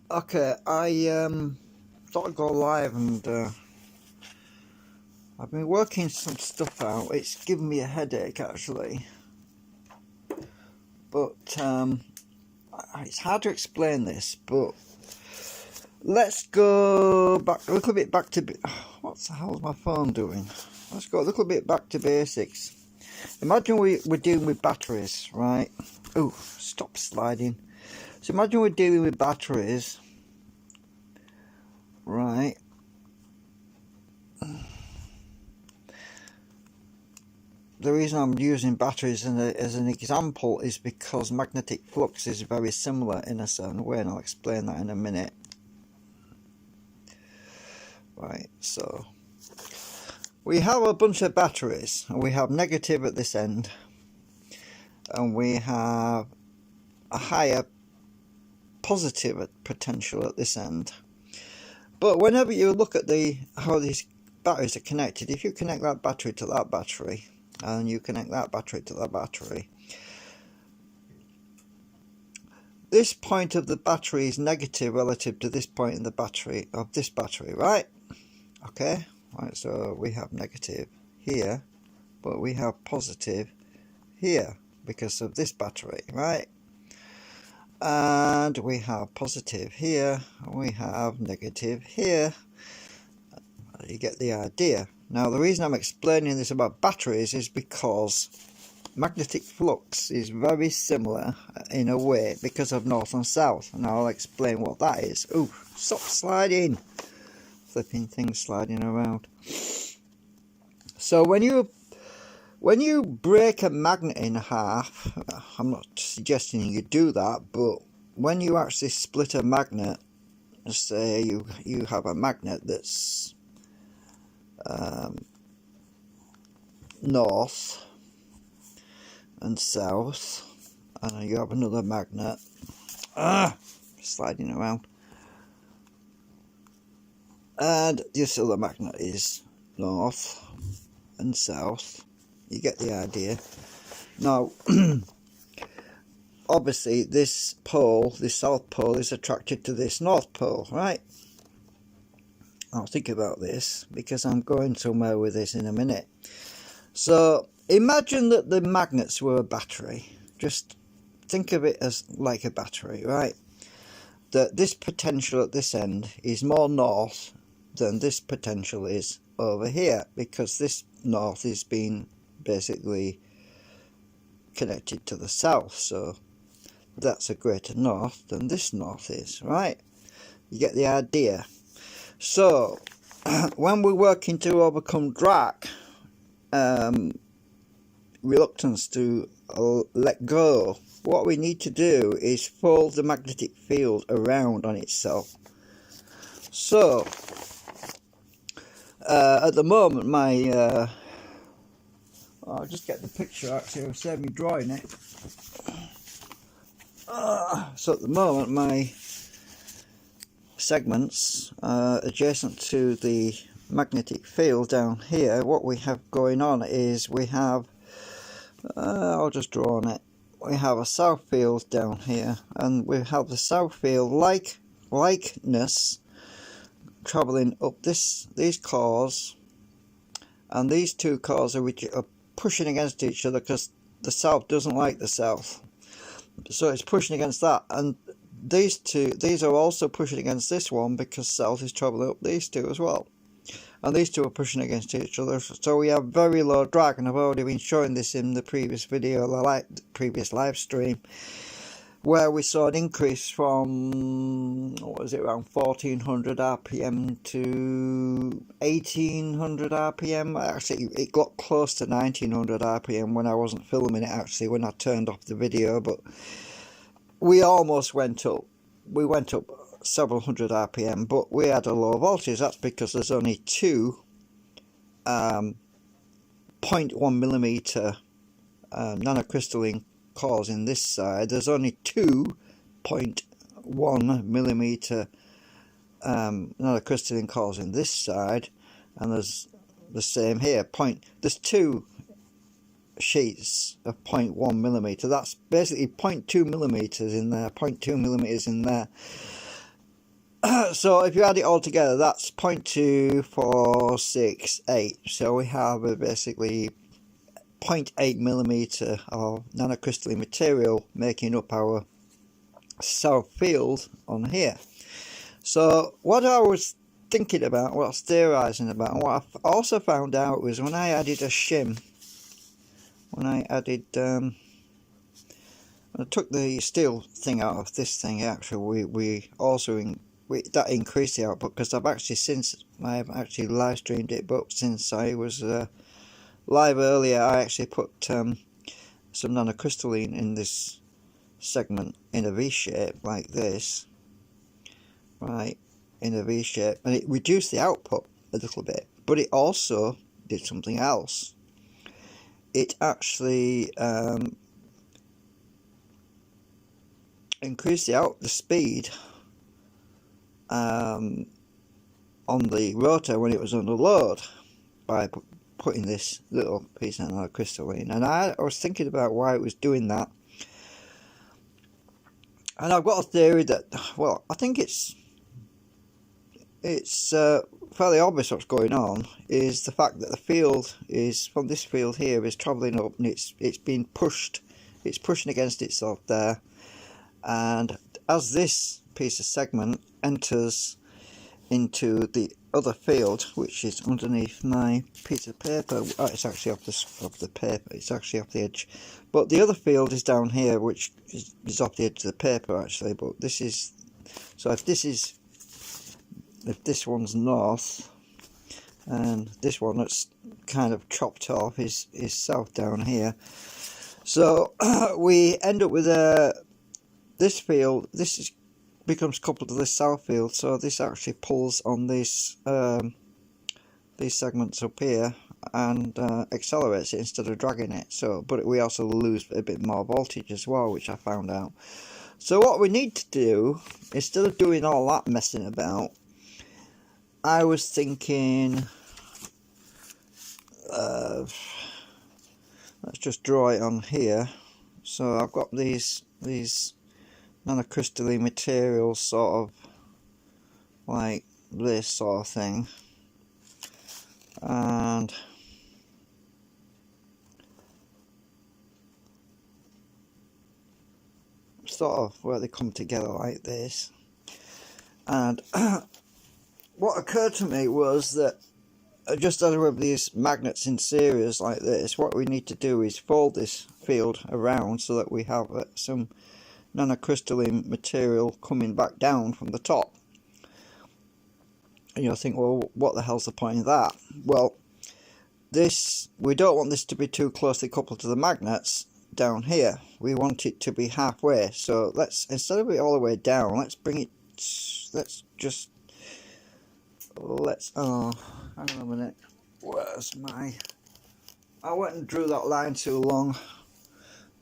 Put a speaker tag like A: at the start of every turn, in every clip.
A: Okay, I thought I'd go live and I've been working some stuff out. It's given me a headache actually, but it's hard to explain this. But let's go back a little bit back to what the hell is my phone doing? Let's go a little bit back to basics. Imagine we're dealing with batteries, right? Oh, stop sliding. So imagine we're dealing with batteries, right? The reason I'm using batteries as an example is because magnetic flux is very similar in a certain way, and I'll explain that in a minute. Right, so we have a bunch of batteries, and we have negative at this end, and we have a higher positive potential at this end. But whenever you look at how these batteries are connected, if you connect that battery to that battery, and you connect that battery to that battery, this point of the battery is negative relative to this point in the battery of this battery, right? Okay, right, so we have negative here, but we have positive here because of this battery, right? And we have positive here, and we have negative here. You get the idea. Now, the reason I'm explaining this about batteries is because magnetic flux is very similar in a way because of north and south, and I'll explain what that is. Ooh, stop sliding! Flipping things sliding around. So when you break a magnet in half, I'm not suggesting you do that, but when you actually split a magnet, say you have a magnet that's north and south, and you have another magnet sliding around, and this other magnet is north and south. You get the idea. Now obviously this south pole is attracted to this north pole, right? I'll think about this because I'm going somewhere with this in a minute. So imagine that the magnets were a battery. Just think of it as like a battery, right? That this potential at this end is more north than this potential is over here, because this north is being basically connected to the south, so that's a greater north than this north is, right? You get the idea. So when we're working to overcome drag, reluctance to let go, what we need to do is fold the magnetic field around on itself. So at the moment I'll just get the picture actually, it'll save me drawing it. So at the moment my segments adjacent to the magnetic field down here, what we have going on is we have I'll just draw on it. We have a south field down here, and we have the south field likeness travelling up these cores, and these two cores are pushing against each other because the south doesn't like the south, so it's pushing against that, and these are also pushing against this one because south is travelling up these two as well, and these two are pushing against each other, so we have very low drag. And I've already been showing this in the previous video, the previous live stream, where we saw an increase from, what was it, around 1400 RPM to 1800 RPM. Actually, it got close to 1900 RPM when I wasn't filming it, actually, when I turned off the video, but we almost went up. We went up several hundred RPM, but we had a low voltage. That's because there's only two 0.1 millimeter nanocrystalline cores in this side. There's only two 0.1 millimeter nanocrystalline cores in this side, and there's the same here. There's two sheets of 0.1 millimeter. That's basically 0.2 millimeters in there, 0.2 millimeters in there. So if you add it all together, that's 0.2468. So we have basically 0.8 millimeter of nanocrystalline material making up our south field on here. So what I was thinking about, what I was theorizing about, and what I also found out was when I added a shim, I took the steel thing out of this thing, actually we also that increased the output, because I've actually live streamed it, but since I was live earlier, I actually put some nanocrystalline in this segment in a V shape like this, right, in a V shape, and it reduced the output a little bit, but it also did something else. It actually increased the speed on the rotor when it was under load by putting this little piece of nanocrystalline. And I was thinking about why it was doing that, and I've got a theory that, well, I think it's fairly obvious what's going on, is the fact that the field is, from this field here, is travelling up, and it's being pushed, it's pushing against itself there, and as this piece of segment enters into the other field, which is underneath my piece of paper, it's actually off the paper, it's actually off the edge, but the other field is down here, which is off the edge of the paper actually, but this is, so if this one's north and this one that's kind of chopped off is south down here, so we end up with this field, becomes coupled to this south field, so this actually pulls on these segments up here and accelerates it instead of dragging it. So, but we also lose a bit more voltage as well, which I found out. So what we need to do, instead of doing all that messing about, I was thinking, let's just draw it on here. So I've got these nanocrystalline materials, sort of like this sort of thing, and sort of where they come together like this. And what occurred to me was that just as with these magnets in series like this, what we need to do is fold this field around so that we have some nanocrystalline material coming back down from the top. And you'll think, well, what the hell's the point of that? Well, we don't want this to be too closely coupled to the magnets down here. We want it to be halfway. So instead of it all the way down, let's bring it, oh, hang on a minute, I went and drew that line too long.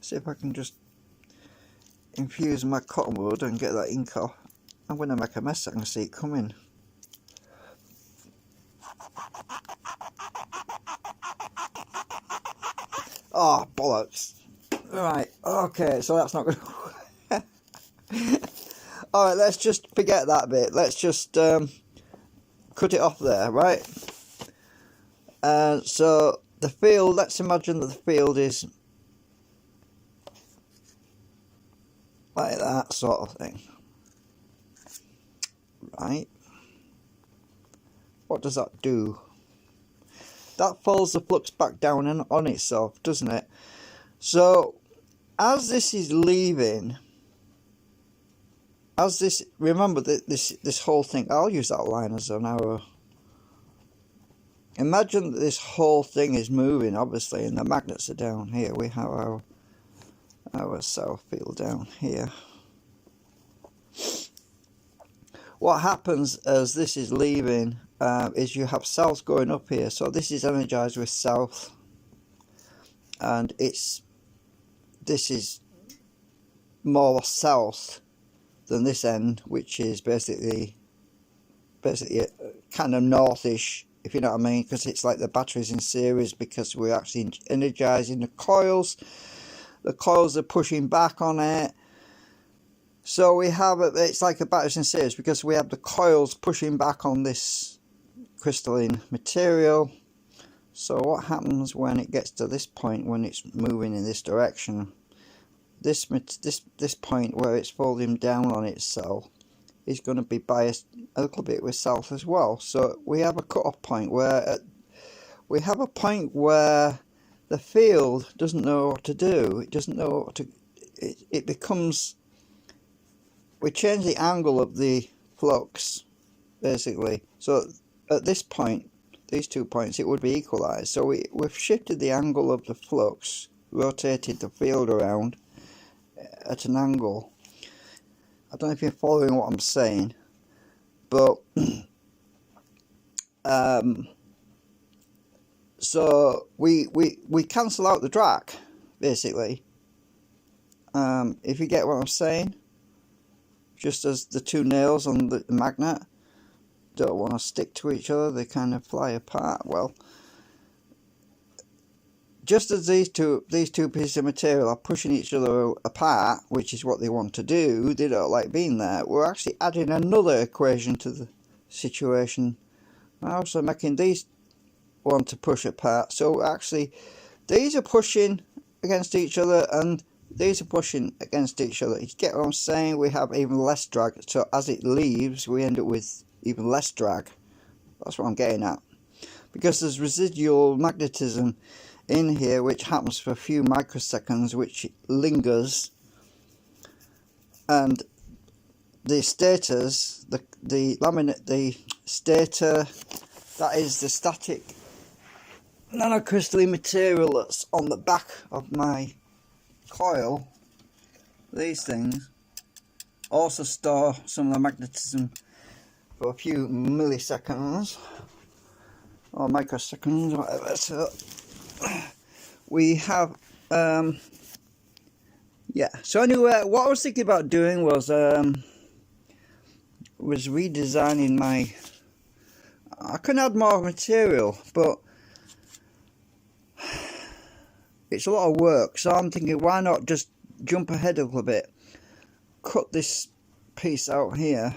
A: See if I can just infuse my cotton wood and get that ink off. I'm going to make a mess, I can see it coming. Oh, bollocks. Right, okay, so that's not going to... Alright, let's just forget that bit. Let's just cut it off there, right? So the field, let's imagine that the field is like that sort of thing, right? What does that do? That folds the flux back down on itself, doesn't it? So as this is leaving, remember that this whole thing, I'll use that line as an arrow. Imagine that this whole thing is moving, obviously, and the magnets are down here. We have our south field down here. What happens as this is leaving is you have south going up here. So this is energized with south, and this is more south than this end, which is basically kind of northish, if you know what I mean, because it's like the batteries in series, because we're actually energizing the coils. The coils are pushing back on it, So we have it's like a batteries in series, because we have the coils pushing back on this crystalline material. So what happens when it gets to this point, when it's moving in this direction, this point where it's folding down on itself is going to be biased a little bit with south as well. So we have a cut-off point where the field doesn't know what to do. It doesn't know what to. It becomes. We change the angle of the flux, basically. So at this point, these 2 points, it would be equalized. So we've shifted the angle of the flux, rotated the field around at an angle. I don't know if you're following what I'm saying, but so we cancel out the drag, basically. If you get what I'm saying. Just as the 2 nails on the magnet don't want to stick to each other, they kind of fly apart. Well, just as these two pieces of material are pushing each other apart, which is what they want to do, they don't like being there, we're actually adding another equation to the situation. We're also making these want to push apart. So actually, these are pushing against each other, and these are pushing against each other. You get what I'm saying? We have even less drag. So as it leaves, we end up with even less drag. That's what I'm getting at. Because there's residual magnetism in here, which happens for a few microseconds, which lingers. And the stators, the laminate, the stator, that is the static nanocrystalline material that's on the back of my coil. These things also store some of the magnetism for a few milliseconds or microseconds, whatever. So we have yeah. So anyway, what I was thinking about doing was redesigning my. I can add more material, but it's a lot of work, so I'm thinking, why not just jump ahead a little bit, cut this piece out here,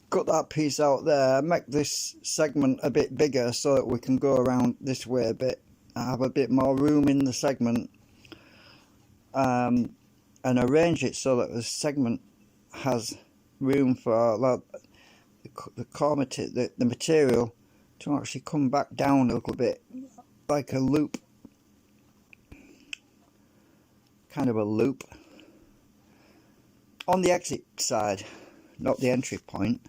A: cut that piece out there, make this segment a bit bigger so that we can go around this way a bit, have a bit more room in the segment, and arrange it so that the segment has room for the material to actually come back down a little bit, like a loop. Kind of a loop on the exit side, not the entry point,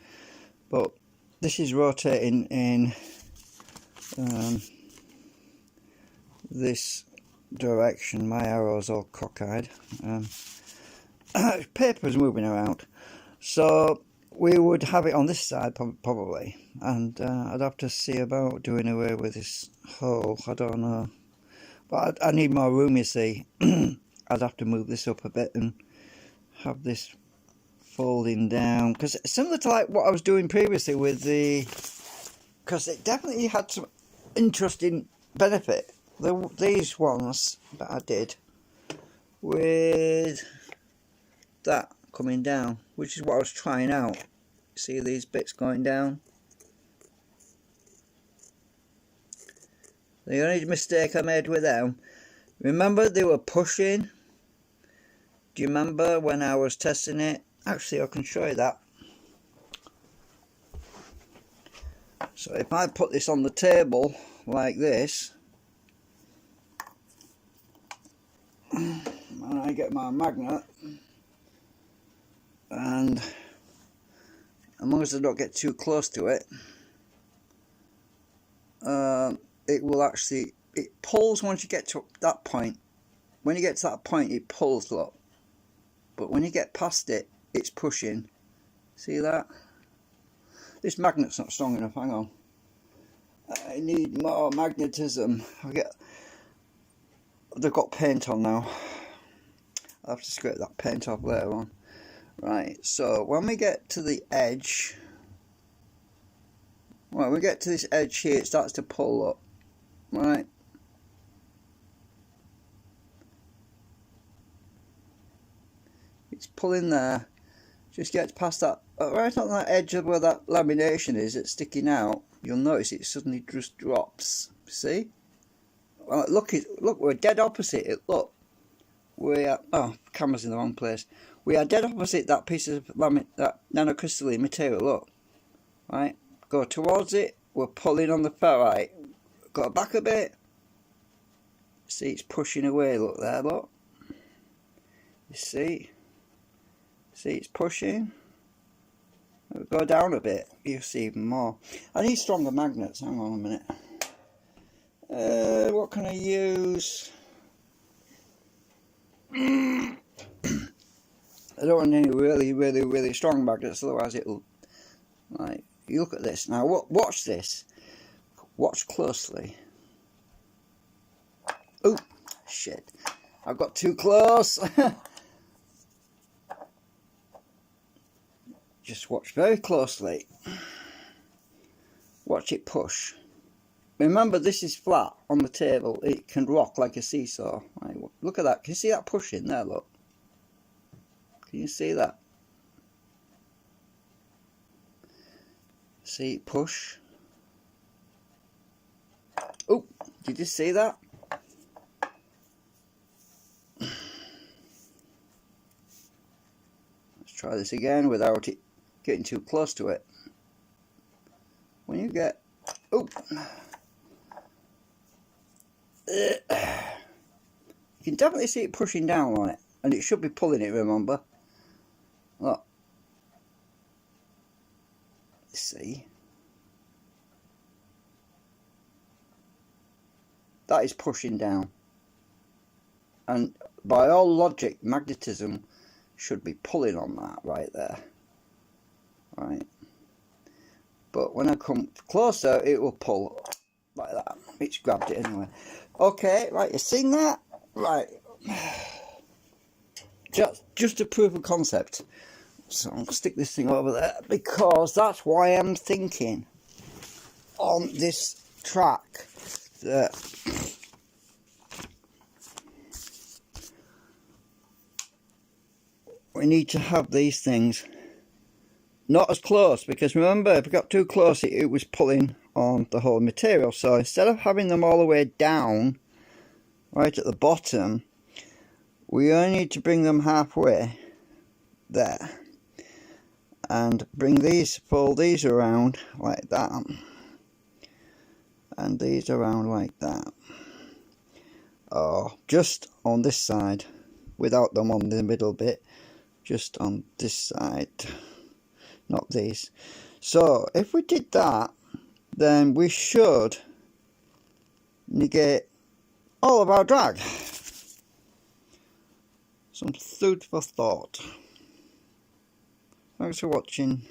A: but this is rotating in this direction. My arrow's all cockeyed. Paper's moving around, so we would have it on this side probably, and I'd have to see about doing away with this hole. I don't know, but I need more room, you see. I'd have to move this up a bit and have this folding down, because similar to like what I was doing previously with because it definitely had some interesting benefit. These ones that I did with that coming down, which is what I was trying out. See these bits going down? The only mistake I made with them, remember they were pushing. Do you remember when I was testing it? Actually, I can show you that. So if I put this on the table like this, and I get my magnet, and as long as I don't get too close to it, it will actually, it pulls once you get to that point. When you get to that point, it pulls, look. But when you get past it, it's pushing. See that? This magnet's not strong enough, hang on. I need more magnetism. They've got paint on now. I'll have to scrape that paint off later on. Right, so when we get to the edge, when we get to this edge here, it starts to pull up. Right. it's pulling there. Just get past that, right on that edge of where that lamination is, it's sticking out. You'll notice it suddenly just drops. See? Well, look, we're dead opposite it. Look, we are. Oh, camera's in the wrong place. We are dead opposite that piece of that nanocrystalline material. Look, right. Go towards it. We're pulling on the far right. Go back a bit. See, it's pushing away. Look there. Look. You see. See, it's pushing. Go down a bit, you'll see even more. I need stronger magnets. Hang on a minute. What can I use? I don't want any really strong magnets, otherwise it'll. Right, you look at this now. Watch this. Watch closely. Oh shit! I got too close. Just watch very closely. Watch it push. Remember, this is flat on the table. It can rock like a seesaw. Right, look at that. Can you see that pushing there? Look. Can you see that? See it push? Oh, did you see that? Let's try this again without it getting too close to it. When you get, oh, you can definitely see it pushing down on it, and it should be pulling it. Remember, look, see, that is pushing down, and by all logic, magnetism should be pulling on that right there. Right, but when I come closer, it will pull like that. It's grabbed it anyway. Okay, right, you seen that? Right, just a proof of concept. So I'm gonna stick this thing over there because that's why I'm thinking on this track that we need to have these things not as close, because remember, if we got too close, it was pulling on the whole material. So instead of having them all the way down, right at the bottom, we only need to bring them halfway there, and bring these, pull these around like that, and these around like that, or just on this side, without them on the middle bit, just on this side. Not these. So if we did that, then we should negate all of our drag. Some food for thought. Thanks for watching.